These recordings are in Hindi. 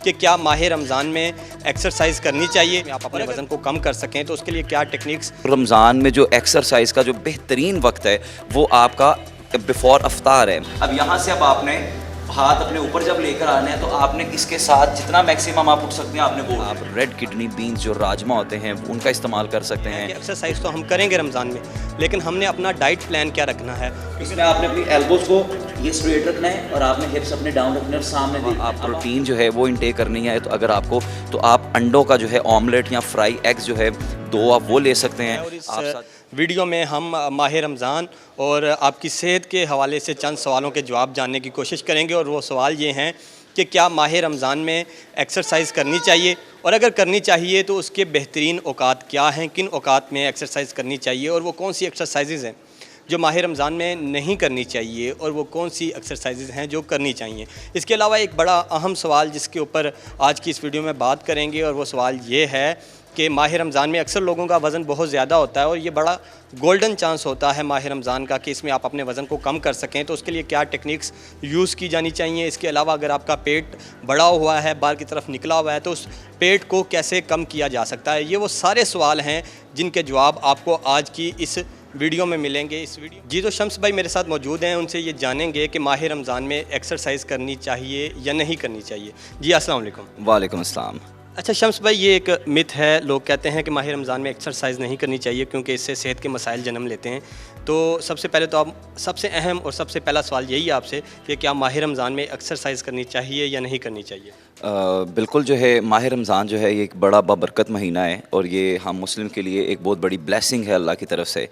कि क्या माह रमज़ान में एक्सरसाइज करनी चाहिए, आप अपने वज़न को कम कर सकें, तो उसके लिए क्या टेक्निक्स। रमज़ान में जो एक्सरसाइज का जो बेहतरीन वक्त है वो आपका बिफ़ोर अफ्तार है। अब यहाँ से अब आपने हाथ अपने ऊपर जब लेकर आने हैं तो आपने इसके साथ जितना मैक्सिमम आप उठ सकते हैं आपने वो आप रेड किडनी बीन्स जो राजमा होते हैं उनका इस्तेमाल कर सकते हैं। एक्सरसाइज तो हम करेंगे रमज़ान में, लेकिन हमने अपना डाइट प्लान क्या रखना है। इसमें आपने अपनी एल्बोज को ये स्ट्रेट रखना है और आपने हिप्स अपने डाउन रखने और सामने आप प्रोटीन जो है वो इनटेक करनी है। तो अगर आपको तो आप अंडों का जो है ऑमलेट या फ्राई एग्स जो है 2 आप वो ले सकते हैं। और इस वीडियो में हम माह रमज़ान और आपकी सेहत के हवाले से चंद सवालों के जवाब जानने की कोशिश करेंगे। और वो सवाल ये हैं कि क्या माह रमज़ान में एक्सरसाइज करनी चाहिए, और अगर करनी चाहिए तो उसके बेहतरीन औकात क्या हैं, किन औकात में एक्सरसाइज करनी चाहिए, और वो कौन सी एक्सरसाइजेज़ हैं जो माह रमज़ान में नहीं करनी चाहिए, और वो कौन सी एक्सरसाइजेज़ हैं जो करनी चाहिए। इसके अलावा एक बड़ा अहम सवाल जिसके ऊपर आज की इस वीडियो में बात करेंगे, और वो सवाल ये है कि माह रमज़ान में अक्सर लोगों का वज़न बहुत ज़्यादा होता है, और ये बड़ा गोल्डन चांस होता है माह रमज़ान का कि इसमें आप अपने वज़न को कम कर सकें, तो उसके लिए क्या टेक्निक्स यूज़ की जानी चाहिए। इसके अलावा अगर आपका पेट बढ़ा हुआ है, बाहर की तरफ निकला हुआ है, तो उस पेट को कैसे कम किया जा सकता है। ये वो सारे सवाल हैं जिनके जवाब आपको आज की इस वीडियो में मिलेंगे। इस वीडियो जी तो शम्स भाई मेरे साथ मौजूद हैं, उनसे ये जानेंगे कि माह रमज़ान में एक्सरसाइज करनी चाहिए या नहीं करनी चाहिए। जी अस्सलाम वालेकुम। वालेकुम अस्सलाम। अच्छा शम्स भाई, ये एक मिथ है, लोग कहते हैं कि माह रमज़ान में एक्सरसाइज नहीं करनी चाहिए क्योंकि इससे सेहत के मसाइल जन्म लेते हैं। तो सबसे पहले तो आप सबसे अहम और सबसे पहला सवाल यही है आपसे कि क्या माह रमज़ान में एक्सरसाइज करनी चाहिए या नहीं करनी चाहिए। बिल्कुल जो है माह रमज़ान जो है ये एक बड़ा बाबरकत महीना है और ये हम मुस्लिम के लिए एक बहुत बड़ी ब्लेसिंग है अल्लाह की तरफ से।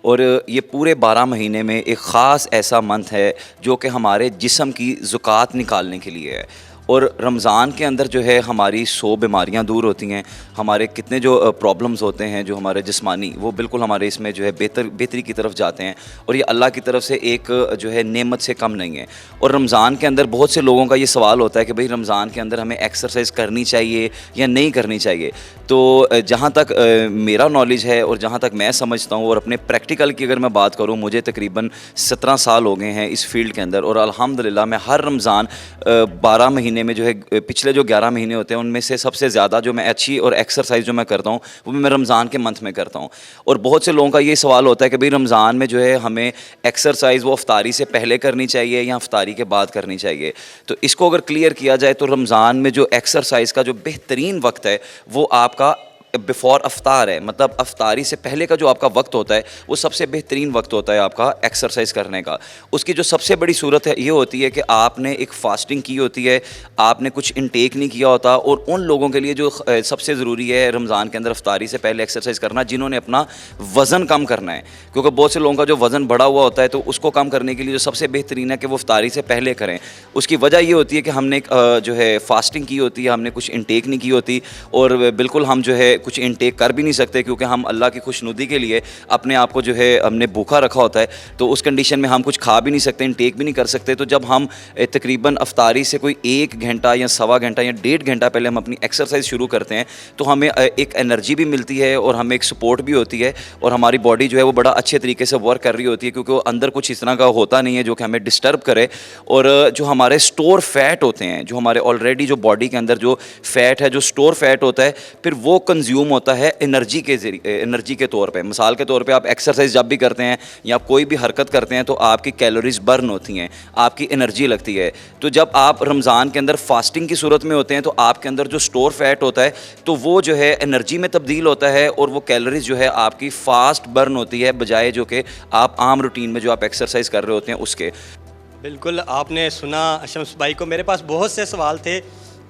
और ये पूरे 12 महीने में एक ख़ास ऐसा मंथ है जो कि हमारे जिस्म की ज़ुकात निकालने के लिए है। और रमज़ान के अंदर जो है हमारी 100 बीमारियां दूर होती हैं, हमारे कितने जो प्रॉब्लम्स होते हैं जो हमारे जिस्मानी वो बिल्कुल हमारे इसमें जो है बेहतरी की तरफ जाते हैं। और ये अल्लाह की तरफ से एक जो है नेमत से कम नहीं है। और रमज़ान के अंदर बहुत से लोगों का ये सवाल होता है कि भाई रमज़ान के अंदर हमें एक्सरसाइज करनी चाहिए या नहीं करनी चाहिए। तो जहाँ तक मेरा नॉलेज है और जहाँ तक मैं समझता हूँ और अपने प्रैक्टिकल की अगर मैं बात करूँ, मुझे तकरीबन 17 साल हो गए हैं इस फील्ड के अंदर और अल्हम्दुलिल्लाह मैं हर रमज़ान 12 महीने में जो है पिछले जो 11 महीने होते हैं उनमें से सबसे ज़्यादा जो मैं अच्छी और एक्सरसाइज जो मैं करता हूँ वो मैं रमज़ान के मंथ में करता हूँ। और बहुत से लोगों का ये सवाल होता है कि भाई रमज़ान में जो है हमें एक्सरसाइज वो अफ्तारी से पहले करनी चाहिए या अफ्तारी के बाद करनी चाहिए। तो इसको अगर क्लियर किया जाए तो रमज़ान में जो एक्सरसाइज का जो बेहतरीन वक्त है वो आपका बिफ़ोर अफ्तार है। मतलब अफ्तारी से पहले का जो आपका वक्त होता है वो सबसे बेहतरीन वक्त होता है आपका एक्सरसाइज करने का। उसकी जो सबसे बड़ी सूरत है ये होती है कि आपने एक फ़ास्टिंग की होती है, आपने कुछ इनटेक नहीं किया होता। और उन लोगों के लिए जो सबसे ज़रूरी है रमज़ान के अंदर अफ्तारी से पहले एक्सरसाइज करना जिन्होंने अपना वज़न कम करना है, क्योंकि बहुत से लोगों का जो वज़न बढ़ा हुआ होता है तो उसको कम करने के लिए जो सबसे बेहतरीन है कि वो अफ्तारी से पहले करें। उसकी वजह ये होती है कि हमने जो है फ़ास्टिंग की होती है, हमने कुछ इनटेक नहीं की होती और बिल्कुल हम जो है कुछ इनटेक कर भी नहीं सकते क्योंकि हम अल्लाह की खुशनुदी के लिए अपने आप को जो है हमने भूखा रखा होता है। तो उस कंडीशन में हम कुछ खा भी नहीं सकते, इनटेक भी नहीं कर सकते। तो जब हम तकरीबन अफ्तारी से कोई 1 घंटा या सवा घंटा या 1.5 घंटा पहले हम अपनी एक्सरसाइज शुरू करते हैं तो हमें एक एनर्जी भी मिलती है और हमें एक सपोर्ट भी होती है और हमारी बॉडी जो है वो बड़ा अच्छे तरीके से वर्क कर रही होती है क्योंकि वो अंदर कुछ इस तरह का होता नहीं है जो कि हमें डिस्टर्ब करे। और जो हमारे स्टोर फैट होते हैं, जो हमारे ऑलरेडी जो बॉडी के अंदर जो फैट है, जो स्टोर फैट होता है, फिर वो कंज्यूम होता है एनर्जी के जरिए, एनर्जी के तौर पे। मिसाल के तौर पे आप एक्सरसाइज जब भी करते हैं या आप कोई भी हरकत करते हैं तो आपकी कैलोरीज बर्न होती हैं, आपकी एनर्जी लगती है। तो जब आप रमज़ान के अंदर फास्टिंग की सूरत में होते हैं तो आपके अंदर जो स्टोर फैट होता है तो वो जो है एनर्जी में तब्दील होता है और वो कैलोरीज जो है आपकी फास्ट बर्न होती है बजाय जो कि आप आम रूटीन में जो आप एक्सरसाइज कर रहे होते हैं उसके। बिल्कुल आपने सुना शम्स भाई को। मेरे पास बहुत से सवाल थे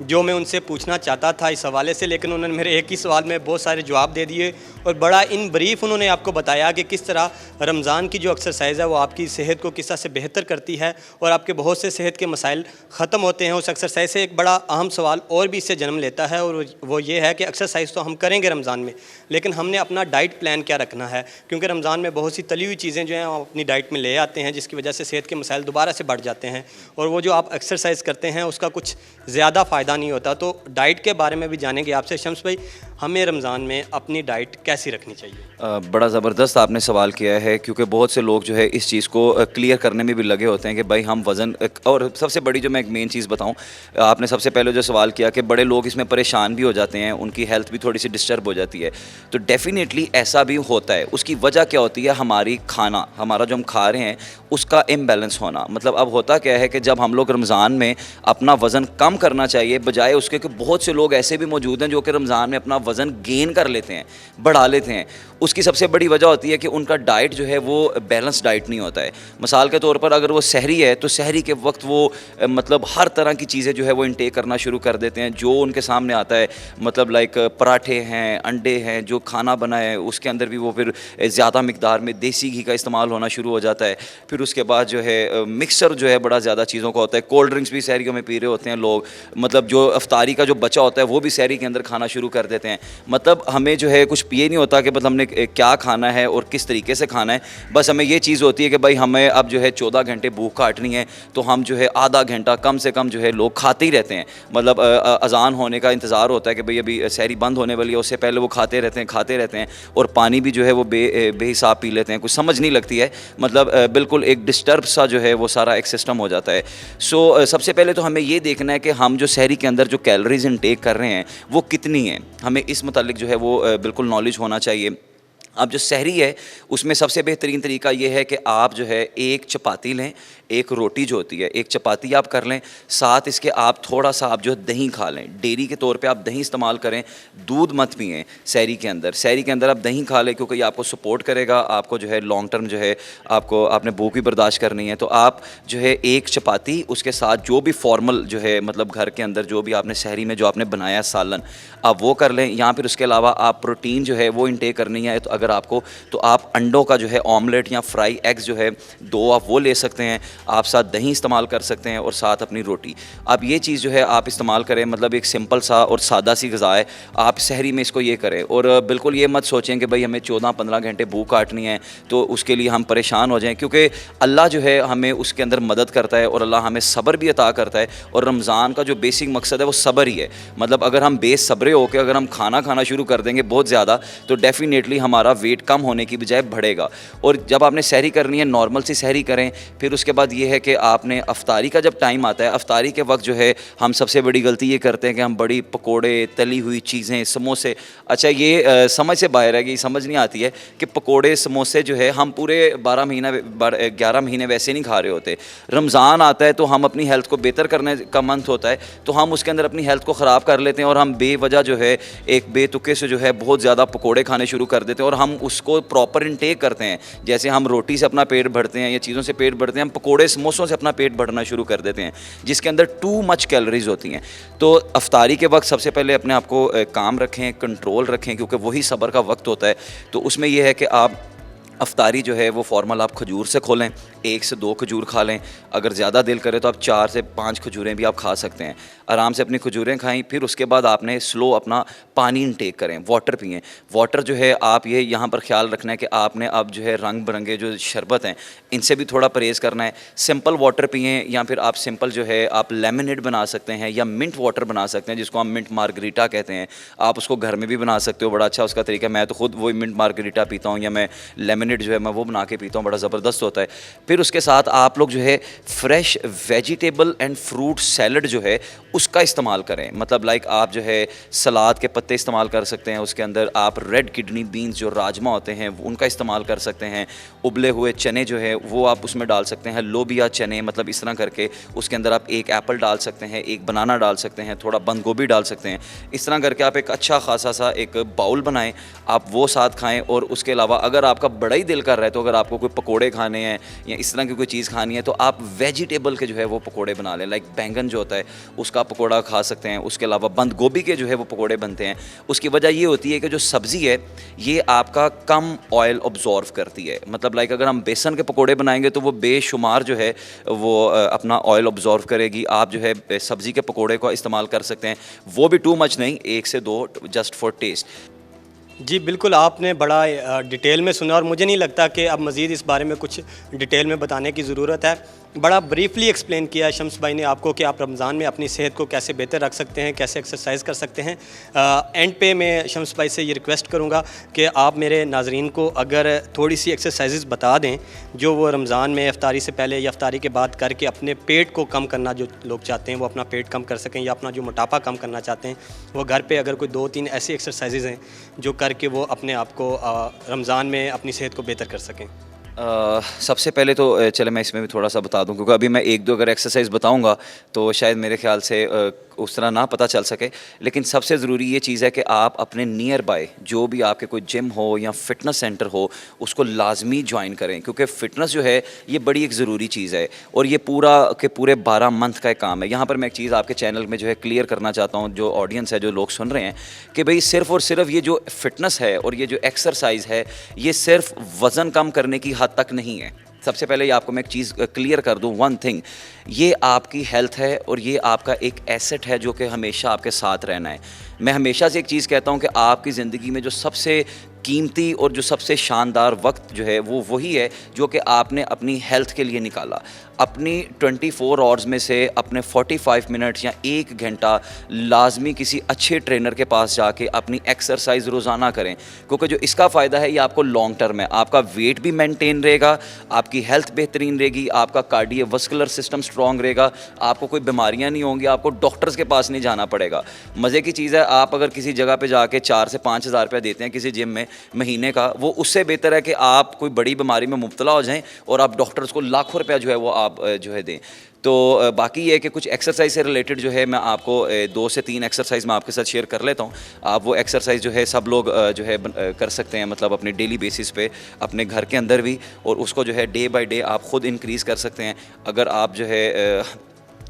जो मैं उनसे पूछना चाहता था इस हवाले से, लेकिन उन्होंने मेरे एक ही सवाल में बहुत सारे जवाब दे दिए और बड़ा इन ब्रीफ उन्होंने आपको बताया कि किस तरह रमज़ान की जो एक्सरसाइज़ है वो आपकी सेहत को किस तरह से बेहतर करती है और आपके बहुत से सेहत के मसाइल ख़त्म होते हैं उस एक्सरसाइज से। एक बड़ा अहम सवाल और भी इससे जन्म लेता है और वो ये है कि एक्सरसाइज तो हम करेंगे रमज़ान में, लेकिन हमने अपना डाइट प्लान क्या रखना है, क्योंकि रमज़ान में बहुत सी तली हुई चीज़ें जो हैं हम अपनी डाइट में ले आते हैं जिसकी वजह से सेहत के मसाइल दोबारा से बढ़ जाते हैं और वो जो आप एक्सरसाइज करते हैं उसका कुछ ज़्यादा फ़ायदा नहीं होता। तो डाइट के बारे में भी जानेंगे आपसे। शम्स भाई, हमें रमज़ान में अपनी डाइट कैसी रखनी चाहिए? बड़ा ज़बरदस्त आपने सवाल किया है, क्योंकि बहुत से लोग जो है इस चीज़ को क्लियर करने में भी लगे होते हैं कि भाई हम वज़न और सबसे बड़ी जो मैं एक मेन चीज़ बताऊं, आपने सबसे पहले जो सवाल किया कि बड़े लोग इसमें परेशान भी हो जाते हैं, उनकी हेल्थ भी थोड़ी सी डिस्टर्ब हो जाती है। तो डेफ़िनेटली ऐसा भी होता है। उसकी वजह क्या होती है? हमारी खाना, हमारा जो हम खा रहे हैं उसका इम्बैलेंस होना। मतलब अब होता क्या है कि जब हम लोग रमज़ान में अपना वज़न कम करना चाहिए, बजाय उसके कि बहुत से लोग ऐसे भी मौजूद हैं जो कि रमज़ान में अपना वज़न गेन कर लेते हैं, बढ़ा लेते हैं। उसकी सबसे बड़ी वजह होती है कि उनका डाइट जो है वो बैलेंस डाइट नहीं होता है। मिसाल के तौर पर अगर वो सहरी है तो सहरी के वक्त वो मतलब हर तरह की चीज़ें जो है वो इनटेक करना शुरू कर देते हैं, जो उनके सामने आता है। मतलब लाइक पराठे हैं, अंडे हैं, जो खाना बना है उसके अंदर भी वो फिर ज़्यादा मिकदार में देसी घी का इस्तेमाल होना शुरू हो जाता है। फिर उसके बाद जो है मिक्सचर जो है बड़ा ज़्यादा चीज़ों का होता है। कोल्ड ड्रिंक्स भी सहरियों में पी रहे होते हैं लोग। मतलब जो अफ्तारी का जो बचा होता है वो भी सहरी के अंदर खाना शुरू कर देते हैं। मतलब हमें जो है कुछ पिए नहीं होता कि मतलब हमने क्या खाना है और किस तरीके से खाना है। बस हमें ये चीज़ होती है कि भाई हमें अब जो है 14 घंटे भूख काटनी है, तो हम जो है आधा घंटा कम से कम जो है लोग खाते ही रहते हैं। मतलब अज़ान होने का इंतज़ार होता है कि भाई अभी सहरी बंद होने वाली है, उससे पहले वो खाते रहते हैं और पानी भी जो है वो बेहिसाब पी लेते हैं। कुछ समझ नहीं लगती है। मतलब बिल्कुल एक डिस्टर्ब सा जो है वो सारा एक सिस्टम हो जाता है। सो सबसे पहले तो हमें ये देखना है कि हम जो सहरी के अंदर जो कैलोरीज इनटेक कर रहे हैं वो कितनी है। हमें इस मुतालिक जो है वो बिल्कुल नॉलेज होना चाहिए। अब जो सहरी है उसमें सबसे बेहतरीन तरीका ये है कि आप जो है एक चपाती लें, एक रोटी जो होती है, एक चपाती आप कर लें, साथ इसके आप थोड़ा सा आप जो है दही खा लें। डेयरी के तौर पे आप दही इस्तेमाल करें, दूध मत पिएं सहरी के अंदर। सहरी के अंदर आप दही खा लें क्योंकि ये आपको सपोर्ट करेगा, आपको जो है लॉन्ग टर्म जो है आपने भूख भी बर्दाश्त करनी है। तो आप जो है एक चपाती, उसके साथ जो भी फॉर्मल जो है मतलब घर के अंदर जो भी आपने सहरी में जो आपने बनाया सालन, आप वो कर लें। या फिर उसके अलावा आप प्रोटीन जो है वो इनटेक करनी है तो अगर आपको, तो आप अंडों का जो है ऑमलेट या फ्राई एग्स जो है 2 आप वो ले सकते हैं। आप साथ दही इस्तेमाल कर सकते हैं और साथ अपनी रोटी। आप ये चीज़ जो है आप इस्तेमाल करें। मतलब एक सिंपल सा और सादा सी ग़िज़ा है, आप सहरी में इसको ये करें। और बिल्कुल ये मत सोचें कि भाई हमें 14-15 घंटे भूख काटनी है तो उसके लिए हम परेशान हो जाएं, क्योंकि अल्लाह जो है हमें उसके अंदर मदद करता है और अल्लाह हमें सब्र भी अता करता है। और रमज़ान का जो बेसिक मकसद है वो सब्र ही है। मतलब अगर हम बेसब्रे होकर अगर हम खाना शुरू कर देंगे बहुत ज़्यादा, तो डेफ़िनेटली हमारा वेट कम होने की बजाय बढ़ेगा। और जब आपने सहरी करनी है, नॉर्मल सी सहरी करें। फिर उसके बाद ये है कि आपने अफ्तारी का जब टाइम आता है, अफ्तारी के वक्त जो है हम सबसे बड़ी गलती ये करते हैं कि हम बड़ी पकोड़े, तली हुई चीज़ें, समोसे, अच्छा ये समझ से बाहर है कि समझ नहीं आती है कि पकोड़े समोसे जो है हम पूरे 11 महीने वैसे नहीं खा रहे होते। रमज़ान आता है तो हम अपनी हेल्थ को बेहतर करने का मंथ होता है, तो हम उसके अंदर अपनी हेल्थ को ख़राब कर लेते हैं और हम बेवजह जो है एक बेतुके से जो है बहुत ज़्यादा पकोड़े खाने शुरू कर देते हैं और हम उसको प्रॉपर इनटेक करते हैं। जैसे हम रोटी से अपना पेट भरते हैं या चीज़ों से पेट भरते हैं, हम पकोड़े समोसों से अपना पेट भरना शुरू कर देते हैं, जिसके अंदर टू मच कैलोरीज होती हैं। तो अफ्तारी के वक्त सबसे पहले अपने आप को काम रखें, कंट्रोल रखें, क्योंकि वही सब्र का वक्त होता है। तो उसमें यह है कि आप अफ्तारी जो है वो फॉर्मल आप खजूर से खोलें, 1 से 2 खजूर खा लें। अगर ज़्यादा दिल करे तो आप 4 से 5 खजूरें भी आप खा सकते हैं। आराम से अपनी खजूरें खाएं। फिर उसके बाद आपने स्लो अपना पानी इनटेक करें, वाटर पिएं। वाटर जो है आप ये यहाँ पर ख्याल रखना है कि आपने अब जो है रंग बिरंगे जो शरबत हैं इनसे भी थोड़ा परहेज़ करना है। सिंपल वाटर पिएं या फिर आप सिंपल जो है आप लेमनेड बना सकते हैं या मिंट वाटर बना सकते हैं, जिसको हम मिंट मार्गरीटा कहते हैं। आप उसको घर में भी बना सकते हो, बड़ा अच्छा उसका तरीका। मैं तो खुद वही मिंट मार्गरीटा पीता हूँ या मैं लेमनेड जो है मैं वो बना के पीता हूँ, बड़ा ज़बरदस्त होता है। फिर उसके साथ आप लोग जो है fresh vegetable and fruit salad जो है उसका इस्तेमाल करें। मतलब लाइक आप जो है सलाद के पत्ते इस्तेमाल कर सकते हैं, उसके अंदर आप रेड किडनी बीन्स जो राजमा होते हैं उनका इस्तेमाल कर सकते हैं। उबले हुए चने जो है वो आप उसमें डाल सकते हैं, लोबिया चने, मतलब इस तरह करके उसके अंदर आप 1 एप्पल डाल सकते हैं, 1 बनाना डाल सकते हैं, थोड़ा बंद गोभी डाल सकते हैं। इस तरह करके आप एक अच्छा खासा सा एक बाउल बनाएं, आप वो साथ खाएं। और उसके अलावा अगर आपका बड़ा ही दिल कर रहा है तो अगर आपको कोई पकोड़े खाने हैं या इस तरह की कोई चीज़ खानी है तो आप वेजिटेबल के जो है वो पकोड़े बना लें। लाइक बैंगन जो होता है उसका पकोड़ा खा सकते हैं। उसके अलावा बंद गोभी के जो है वो पकोड़े बनते हैं। उसकी वजह ये होती है कि जो सब्ज़ी है ये आपका कम ऑयल ऑब्जॉर्व करती है। मतलब लाइक अगर हम बेसन के पकोड़े बनाएंगे तो वो बेशुमार जो है वो अपना ऑयल ऑब्जॉर्व करेगी। आप जो है सब्ज़ी के पकोड़े का इस्तेमाल कर सकते हैं, वो भी टू मच नहीं, 1 से 2 जस्ट फॉर टेस्ट। जी, बिल्कुल आपने बड़ा डिटेल में सुना और मुझे नहीं लगता कि अब मज़ीद इस बारे में कुछ डिटेल में बताने की ज़रूरत है। बड़ा ब्रीफली एक्सप्लेन किया है शम्स भाई ने आपको कि आप रमज़ान में अपनी सेहत को कैसे बेहतर रख सकते हैं, कैसे एक्सरसाइज कर सकते हैं। एंड पे मैं शम्स भाई से ये रिक्वेस्ट करूँगा कि आप मेरे नाज़रीन को अगर थोड़ी सी एक्सरसाइजेस बता दें, जो वो रमज़ान में इफ्तारी से पहले या इफ्तारी के बाद करके अपने पेट को कम करना, जो लोग चाहते हैं वो अपना पेट कम कर सकें या अपना जो मोटापा कम करना चाहते हैं, वो घर पे अगर कोई 2-3 ऐसी एक्सरसाइजेज़ हैं जो करके वो अपने आप को रमज़ान में अपनी सेहत को बेहतर कर सकें। सबसे पहले तो चले मैं इसमें भी थोड़ा सा बता दूं, क्योंकि अभी मैं एक दो अगर एक्सरसाइज बताऊंगा तो शायद मेरे ख्याल से उस तरह ना पता चल सके। लेकिन सबसे ज़रूरी ये चीज़ है कि आप अपने नियर बाय जो भी आपके कोई जिम हो या फिटनेस सेंटर हो उसको लाजमी ज्वाइन करें, क्योंकि फ़िटनेस जो है ये बड़ी एक ज़रूरी चीज़ है और ये पूरा के पूरे 12 मंथ का एक काम है। यहाँ पर मैं एक चीज़ आपके चैनल में जो है क्लियर करना चाहता हूँ, जो ऑडियंस है, जो लोग सुन रहे हैं, कि भाई सिर्फ़ और सिर्फ ये जो फिटनेस है और ये जो एक्सरसाइज है ये सिर्फ वज़न कम करने की हद तक नहीं है। सबसे पहले ये आपको मैं एक चीज़ क्लियर कर दूं, वन थिंग, ये आपकी हेल्थ है और ये आपका एक एसेट है जो कि हमेशा आपके साथ रहना है। मैं हमेशा से एक चीज़ कहता हूं कि आपकी ज़िंदगी में जो सबसे कीमती और जो सबसे शानदार वक्त जो है वो वही है जो कि आपने अपनी हेल्थ के लिए निकाला। अपनी 24 आवर्स में से अपने 45 मिनट्स या 1 घंटा लाजमी किसी अच्छे ट्रेनर के पास जाके अपनी एक्सरसाइज रोज़ाना करें, क्योंकि जो इसका फ़ायदा है ये आपको लॉन्ग टर्म है। आपका वेट भी मेंटेन रहेगा, आपकी हेल्थ बेहतरीन रहेगी, आपका कार्डियोवस्कुलर सिस्टम स्ट्रॉन्ग रहेगा, आपको कोई बीमारियां नहीं होंगी, आपको डॉक्टर्स के पास नहीं जाना पड़ेगा। मज़े की चीज़ है, आप अगर किसी जगह पे जाके 4 से 5 हज़ार रुपया देते हैं किसी जिम में महीने का, वो उससे बेहतर है कि आप कोई बड़ी बीमारी में मुब्तला हो जाएं और आप डॉक्टर्स को लाखों रुपया जो है वो आप जो है दें। तो बाकी ये है कि कुछ एक्सरसाइज से रिलेटेड जो है मैं आपको 2 से 3 एक्सरसाइज मैं आपके साथ शेयर कर लेता हूँ। आप वो एक्सरसाइज जो है सब लोग जो है कर सकते हैं, मतलब अपने डेली बेसिस पे अपने घर के अंदर भी, और उसको जो है डे बाय डे आप ख़ुद इंक्रीज़ कर सकते हैं। अगर आप जो है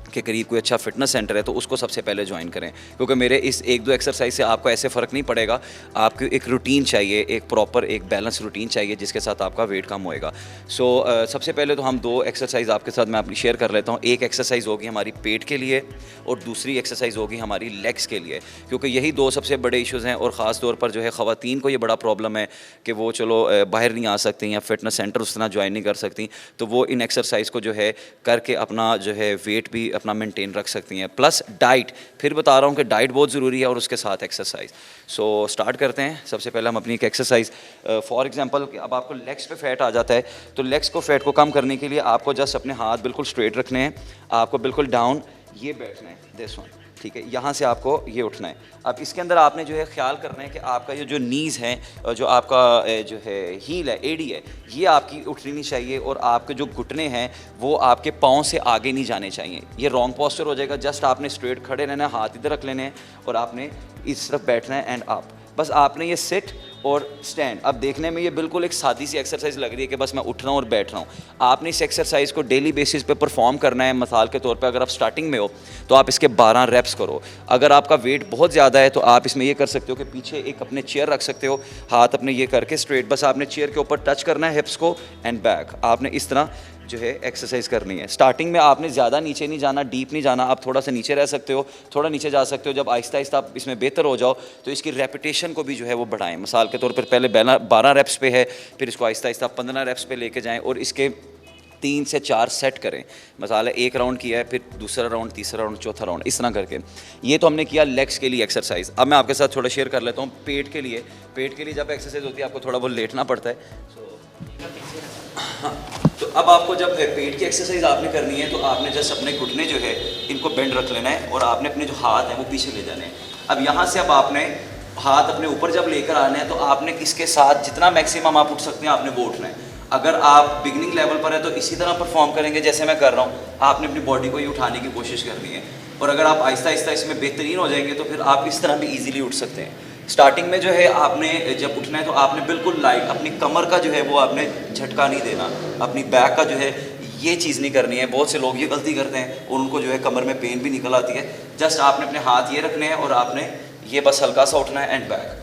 के करीब कोई अच्छा फिटनेस सेंटर है तो उसको सबसे पहले ज्वाइन करें, क्योंकि मेरे इस 1-2 एक्सरसाइज से आपको ऐसे फ़र्क नहीं पड़ेगा। आपको एक रूटीन चाहिए, एक प्रॉपर एक बैलेंस रूटीन चाहिए जिसके साथ आपका वेट कम होएगा। सो सबसे पहले तो हम 2 एक्सरसाइज आपके साथ मैं अपनी शेयर कर लेता हूँ। एक एक्सरसाइज होगी हमारी पेट के लिए और दूसरी एक्सरसाइज होगी हमारी लेग्स के लिए, क्योंकि यही 2 सबसे बड़े इशूज़ हैं। और ख़ास तौर पर जो है ख़वातीन को ये बड़ा प्रॉब्लम है कि वो चलो बाहर नहीं आ सकती या फिटनेस सेंटर उस तरह ज्वाइन नहीं कर सकती, तो वो इन एक्सरसाइज को जो है करके अपना जो है वेट भी अपना मेंटेन रख सकती हैं। प्लस डाइट, फिर बता रहा हूँ कि डाइट बहुत ज़रूरी है और उसके साथ एक्सरसाइज। सो स्टार्ट करते हैं। सबसे पहले हम अपनी एक एक्सरसाइज, फॉर एग्जांपल अब आपको लेग्स पे फैट आ जाता है, तो लेग्स को फैट को कम करने के लिए आपको जस्ट अपने हाथ बिल्कुल स्ट्रेट रखने हैं, आपको बिल्कुल डाउन ये बैठना है, दिस वन, ठीक है। यहाँ से आपको ये उठना है। अब इसके अंदर आपने जो है ख्याल करना है कि आपका ये जो नीज़ हैं, जो आपका जो है हील है, एडी है, ये आपकी उठनी नहीं चाहिए और आपके जो घुटने हैं वो आपके पाँव से आगे नहीं जाने चाहिए। ये रॉन्ग पोस्चर हो जाएगा। जस्ट आपने स्ट्रेट खड़े रहना है, हाथ इधर रख लेने हैं और आपने इस तरफ बैठना है एंड आप बस आपने ये सिट और स्टैंड। अब देखने में ये बिल्कुल एक सादी सी एक्सरसाइज लग रही है कि बस मैं उठ रहा हूँ और बैठ रहा हूँ। आपने इस एक्सरसाइज को डेली बेसिस पे परफॉर्म करना है। मिसाल के तौर पे अगर आप स्टार्टिंग में हो तो आप इसके 12 रेप्स करो। अगर आपका वेट बहुत ज़्यादा है तो आप इसमें ये कर सकते हो कि पीछे एक अपने चेयर रख सकते हो, हाथ अपने ये करके स्ट्रेट, बस आपने चेयर के ऊपर टच करना है हिप्स को एंड बैक। आपने इस तरह जो है एक्सरसाइज करनी है। स्टार्टिंग में आपने ज़्यादा नीचे नहीं जाना, डीप नहीं जाना, आप थोड़ा सा नीचे रह सकते हो, थोड़ा नीचे जा सकते हो। जब आहिस्ता आहिस्ता आप इसमें बेहतर हो जाओ तो इसकी रेपिटेशन को भी जो है वो बढ़ाएं। मिसाल के तौर पर पहले 12 रेप्स पे है, फिर इसको आहिस्ता आहिस्ता 15 रेप्स पे लेके जाएं और इसके 3 से 4 सेट करें। मसाला 1 राउंड किया है, फिर दूसरा राउंड, तीसरा राउंड, चौथा राउंड, इस तरह करके। ये तो हमने किया लेग्स के लिए एक्सरसाइज। अब मैं आपके साथ थोड़ा शेयर कर लेता हूँ पेट के लिए। पेट के लिए जब एक्सरसाइज होती है आपको थोड़ा बहुत लेटना पड़ता है। तो अब आपको जब पेट की एक्सरसाइज आपने करनी है तो आपने जस्ट अपने घुटने जो है इनको बेंड रख लेना है और आपने अपने जो हाथ हैं वो पीछे ले जाने हैं। अब यहाँ से अब आपने हाथ अपने ऊपर जब लेकर आने हैं तो आपने इसके साथ जितना मैक्सिमम आप उठ सकते हैं आपने वो उठना है। अगर आप बिगिनिंग लेवल पर है तो इसी तरह परफॉर्म करेंगे जैसे मैं कर रहा हूँ। आपने अपनी बॉडी को ही उठाने की कोशिश करनी है और अगर आप आहिस्ता आहिस्ता इसमें बेहतरीन हो जाएंगे तो फिर आप इस तरह भी ईजिली उठ सकते हैं। स्टार्टिंग में जो है आपने जब उठना है तो आपने बिल्कुल लाइट अपनी कमर का जो है वो आपने झटका नहीं देना, अपनी बैक का जो है ये चीज़ नहीं करनी है। बहुत से लोग ये गलती करते हैं और उनको जो है कमर में पेन भी निकल आती है। जस्ट आपने अपने हाथ ये रखने हैं और आपने ये बस हल्का सा उठना है एंड बैक।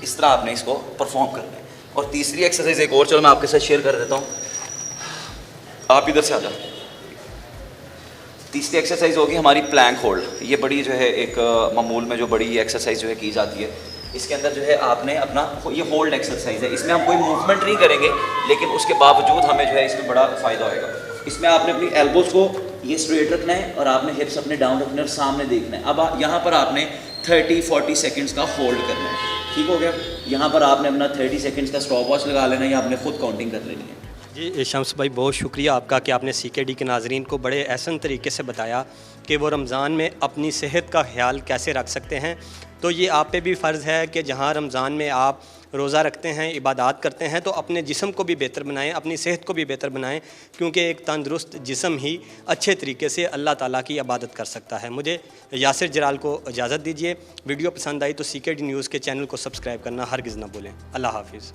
इस तरह आपने इसको परफॉर्म करना है। और तीसरी एक्सरसाइज एक और, चलो मैं आपके साथ शेयर कर देता हूँ। आप इधर से आ जाओ। तीसरी एक्सरसाइज होगी हमारी प्लैंक होल्ड। ये बड़ी जो है एक मामूल में जो बड़ी एक्सरसाइज जो है की जाती है। इसके अंदर जो है आपने अपना ये होल्ड एक्सरसाइज है, इसमें हम कोई मूवमेंट नहीं करेंगे, लेकिन उसके बावजूद हमें जो है इसमें बड़ा फ़ायदा होएगा। इसमें आपने अपनी एल्बोज़ को ये स्ट्रेट रखना है और आपने हिप्स अपने डाउन रखने और सामने देखना है। अब यहाँ पर आपने 30-40 सेकेंड्स का होल्ड करना है, ठीक हो गया। यहाँ पर आपने अपना 30 सेकेंड्स का स्टॉप वॉच लगा लेना है या आपने खुद काउंटिंग कर लेनी है। जी शम्स भाई, बहुत शुक्रिया आपका कि आपने CKD के नाजरीन को बड़े एहसन तरीके से बताया कि वो रमज़ान में अपनी सेहत का ख्याल कैसे रख सकते हैं। तो ये आप पे भी फ़र्ज़ है कि जहाँ रमज़ान में आप रोज़ा रखते हैं, इबादत करते हैं, तो अपने जिस्म को भी बेहतर बनाएं, अपनी सेहत को भी बेहतर बनाएं, क्योंकि एक तंदुरुस्त जिस्म ही अच्छे तरीके से अल्लाह ताला की इबादत कर सकता है। मुझे यासिर जलाल को इजाज़त दीजिए। वीडियो पसंद आई तो CKD न्यूज़ के चैनल को सब्सक्राइब करना हरगिज़ ना भूलें। अल्लाह हाफिज़।